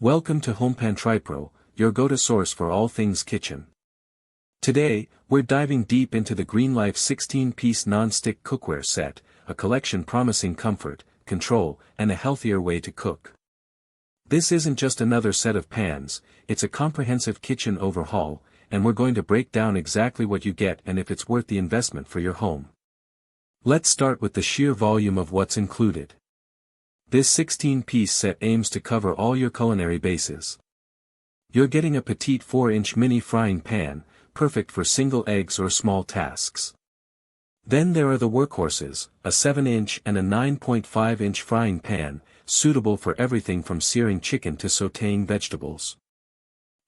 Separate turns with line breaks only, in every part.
Welcome to HomePan TriPro, your go-to source for all things kitchen. Today, we're diving deep into the GreenLife 16-piece non-stick cookware set, a collection promising comfort, control, and a healthier way to cook. This isn't just another set of pans, it's a comprehensive kitchen overhaul, and we're going to break down exactly what you get and if it's worth the investment for your home. Let's start with the sheer volume of what's included. This 16-piece set aims to cover all your culinary bases. You're getting a petite 4-inch mini frying pan, perfect for single eggs or small tasks. Then there are the workhorses, a 7-inch and a 9.5-inch frying pan, suitable for everything from searing chicken to sautéing vegetables.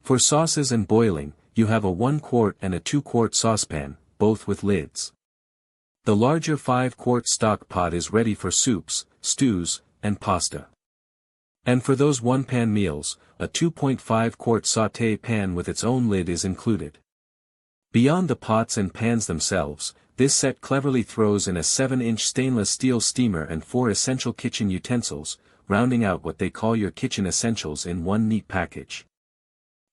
For sauces and boiling, you have a 1-quart and a 2-quart saucepan, both with lids. The larger 5-quart stock pot is ready for soups, stews, and pasta. And for those one-pan meals, a 2.5-quart sauté pan with its own lid is included. Beyond the pots and pans themselves, this set cleverly throws in a 7-inch stainless steel steamer and 4 essential kitchen utensils, rounding out what they call your kitchen essentials in one neat package.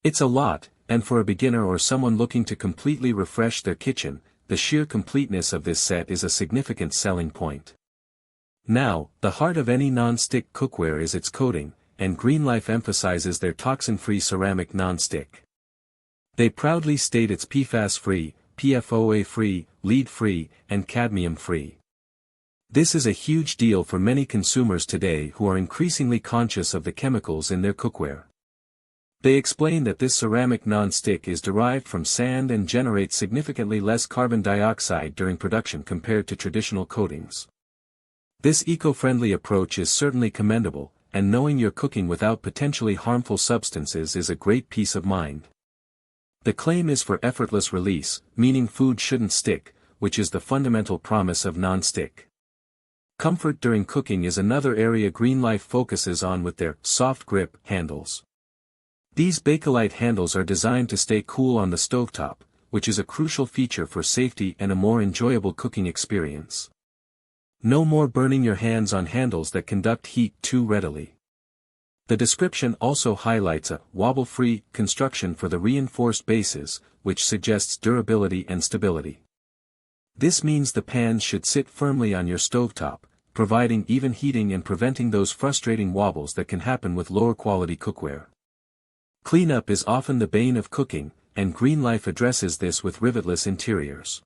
It's a lot, and for a beginner or someone looking to completely refresh their kitchen, the sheer completeness of this set is a significant selling point. Now, the heart of any non-stick cookware is its coating, and GreenLife emphasizes their toxin-free ceramic non-stick. They proudly state it's PFAS-Free, PFOA-Free, lead-free, and cadmium-free. This is a huge deal for many consumers today who are increasingly conscious of the chemicals in their cookware. They explain that this ceramic non-stick is derived from sand and generates significantly less carbon dioxide during production compared to traditional coatings. This eco-friendly approach is certainly commendable, and knowing you're cooking without potentially harmful substances is a great peace of mind. The claim is for effortless release, meaning food shouldn't stick, which is the fundamental promise of non-stick. Comfort during cooking is another area GreenLife focuses on with their soft grip handles. These Bakelite handles are designed to stay cool on the stovetop, which is a crucial feature for safety and a more enjoyable cooking experience. No more burning your hands on handles that conduct heat too readily. The description also highlights a wobble-free construction for the reinforced bases, which suggests durability and stability. This means the pans should sit firmly on your stovetop, providing even heating and preventing those frustrating wobbles that can happen with lower-quality cookware. Cleanup is often the bane of cooking, and GreenLife addresses this with rivetless interiors.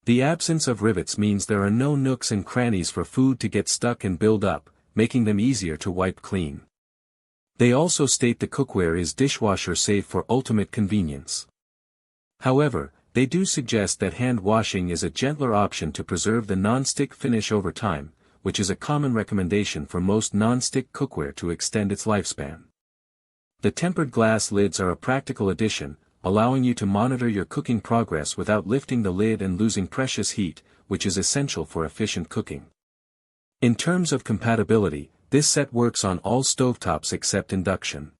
The absence of rivets means there are no nooks and crannies for food to get stuck and build up, making them easier to wipe clean. They also state the cookware is dishwasher safe for ultimate convenience. However, they do suggest that hand washing is a gentler option to preserve the non-stick finish over time, which is a common recommendation for most non-stick cookware to extend its lifespan. The tempered glass lids are a practical addition, allowing you to monitor your cooking progress without lifting the lid and losing precious heat, which is essential for efficient cooking. In terms of compatibility, this set works on all stovetops except induction.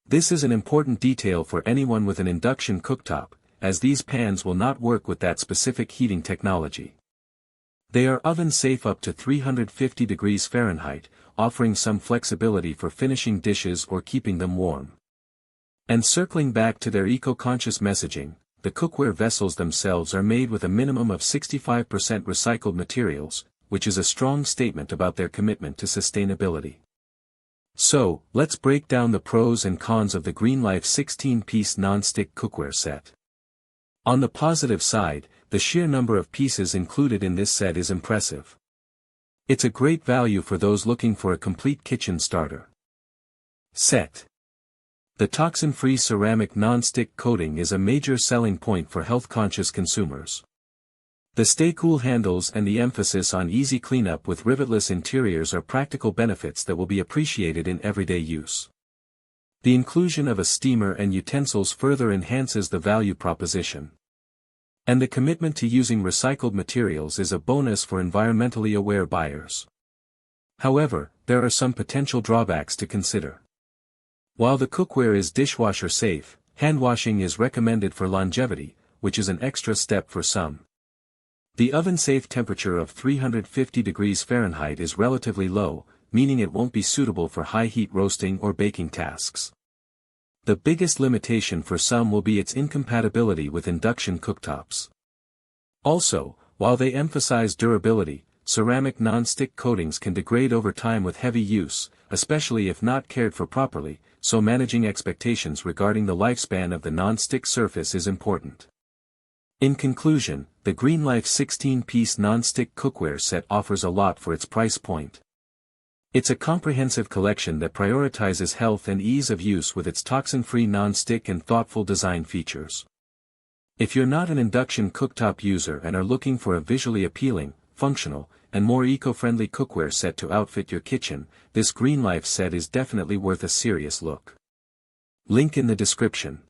This is an important detail for anyone with an induction cooktop, as these pans will not work with that specific heating technology. They are oven-safe up to 350 degrees Fahrenheit, offering some flexibility for finishing dishes or keeping them warm. And circling back to their eco-conscious messaging, the cookware vessels themselves are made with a minimum of 65% recycled materials, which is a strong statement about their commitment to sustainability. So, let's break down the pros and cons of the GreenLife 16-piece non-stick cookware set. On the positive side, the sheer number of pieces included in this set is impressive. It's a great value for those looking for a complete kitchen starter set. The toxin-free ceramic non-stick coating is a major selling point for health-conscious consumers. The stay-cool handles and the emphasis on easy cleanup with rivetless interiors are practical benefits that will be appreciated in everyday use. The inclusion of a steamer and utensils further enhances the value proposition. And the commitment to using recycled materials is a bonus for environmentally aware buyers. However, there are some potential drawbacks to consider. While the cookware is dishwasher safe, hand washing is recommended for longevity, which is an extra step for some. The oven-safe temperature of 350 degrees Fahrenheit is relatively low, meaning it won't be suitable for high-heat roasting or baking tasks. The biggest limitation for some will be its incompatibility with induction cooktops. Also, while they emphasize durability, ceramic non-stick coatings can degrade over time with heavy use, especially if not cared for properly, so managing expectations regarding the lifespan of the non-stick surface is important. In conclusion, the GreenLife 16-piece non-stick cookware set offers a lot for its price point. It's a comprehensive collection that prioritizes health and ease of use with its toxin-free non-stick and thoughtful design features. If you're not an induction cooktop user and are looking for a visually appealing, functional, and more eco-friendly cookware set to outfit your kitchen, this GreenLife set is definitely worth a serious look. Link in the description.